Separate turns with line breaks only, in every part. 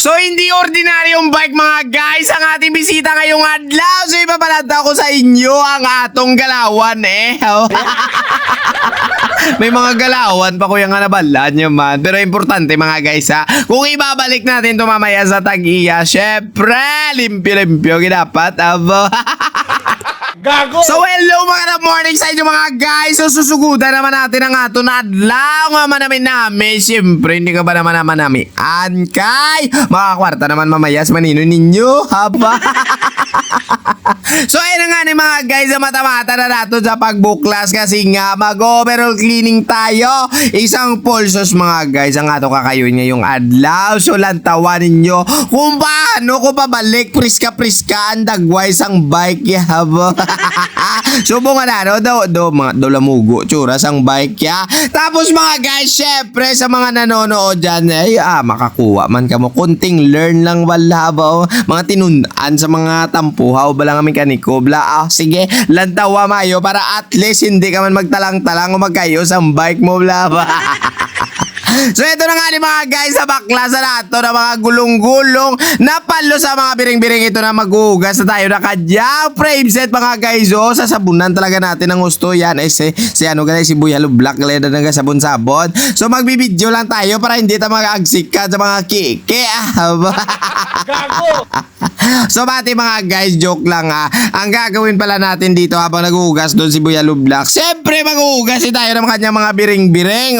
So, hindi ordinaryong bike mga guys ang ating bisita ngayong adlaw. So, ipabalanta ko sa inyo ang atong galawan May mga galawan pa kuya nga nabalaan nyo man. Pero importante mga guys ha, kung ibabalik natin ito mamaya sa tag-iya, syempre, limpyo-limpyo dapat.
Gago!
So hello mga morning sa inyo mga guys. So susugudan naman natin ang ato na adlaw nga namin. Siyempre hindi ka ba naman namin kay makakwarta naman mamaya sa manino ninyo haba. So ayun nga ni mga guys, mata-mata na nato sa pagbuklas kasi nga mag-overall cleaning tayo. Isang pulsos mga guys ang ato kakayoin ngayong adlaw. So lantawan ninyo kung paano ko pabalik priska ang dagway sang bike haba. Subo nga na, no? Do lamugo, tsura sang bike ya. Tapos mga guys, syempre sa mga nanonood dyan, makakuha man ka mo. Kunting learn lang wala ba? Mga tinunan sa mga tampuhaw ba lang aming kaniko. Bla, sige, lantawa mayo para at least hindi ka man magtalang-talang o magkayo sa bike mo, bla ba? So ito na nga ni mga guys sa baklasa nato na mga gulong-gulong na palo sa mga biring-biring ito na maghugas na tayo na kadyang frame set mga guys. Sasabunan talaga natin ang gusto yan. Si Buya Lublak galera na sabon-sabon. So magbibideo lang tayo para hindi tayo mag-agsikat sa mga kike.
Gago!
So bati mga guys, joke lang ang gagawin pala natin dito habang naghugas doon si Buya Lublak, siyempre maghugas tayo ng kanyang mga biring-biring.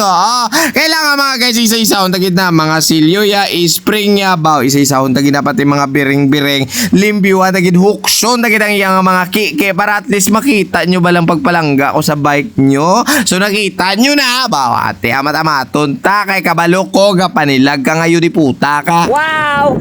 Kailangan mga guys isa-isa tagid na mga silyo ya, spring ya baw, isa-isa tagid na pati mga biring-biring, limpyo tagid hukson tagid ang iyang mga kike para at least makita nyo ba lang pagpalangga ko sa bike nyo. So nakita nyo na baw ate amat-amaton ta kay kabalo ko gapanilag ka ngayon di puta ka.
Wow!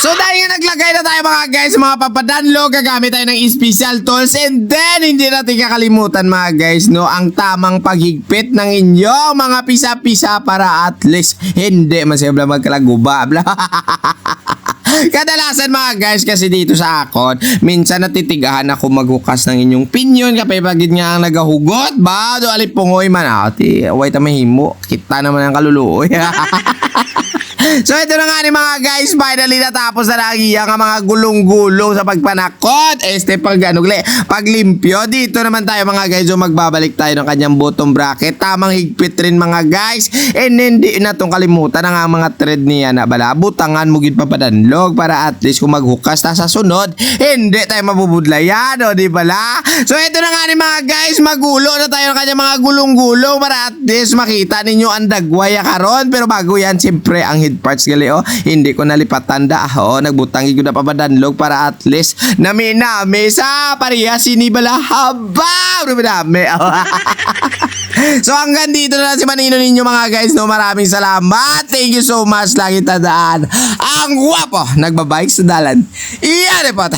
So dahil nga naglagay na tayo mga guys mga papadanlo, gagamit tayo ng special tools and then hindi natin kakalimutan mga guys ang tamang paghigpit ng inyong mga pisa-pisa para at least hindi masibla magkalaguba. Kadalasan mga guys kasi dito sa akon, minsan natitigahan ako maghukas ng inyong pinyon kapay pagid nga ang nagahugot ba do alipungoy man ati away ta mahimo kita naman ang kaluluoy. So ito na nga ni mga guys, finally natapos na lagi ang mga gulong-gulong sa pagpanakot. Paglimpyo, dito naman tayo mga guys, magbabalik tayo ng kanyang bottom bracket. Tamang higpit rin mga guys. And hindi na itong kalimutan ang mga thread niya na bala. Butangan mo gid papadanlog para at least kung maghukas na sa sunod, hindi tayo mabubudlayan, di bala? So ito na nga ni mga guys, magulo na tayo ng kanyang mga gulong-gulong para at least makita ninyo ang dagwaya karon. Pero bago yan, siyempre ang parts gali hindi ko nalipat tanda nagbutang ko na papadanlog para at least nami sa pareha sinibala haba dami. So hanggang dito na si Manino ninyo mga guys maraming salamat, thank you so much, lagi tandaan ang guwapo nagbabike sa dalan iyan po.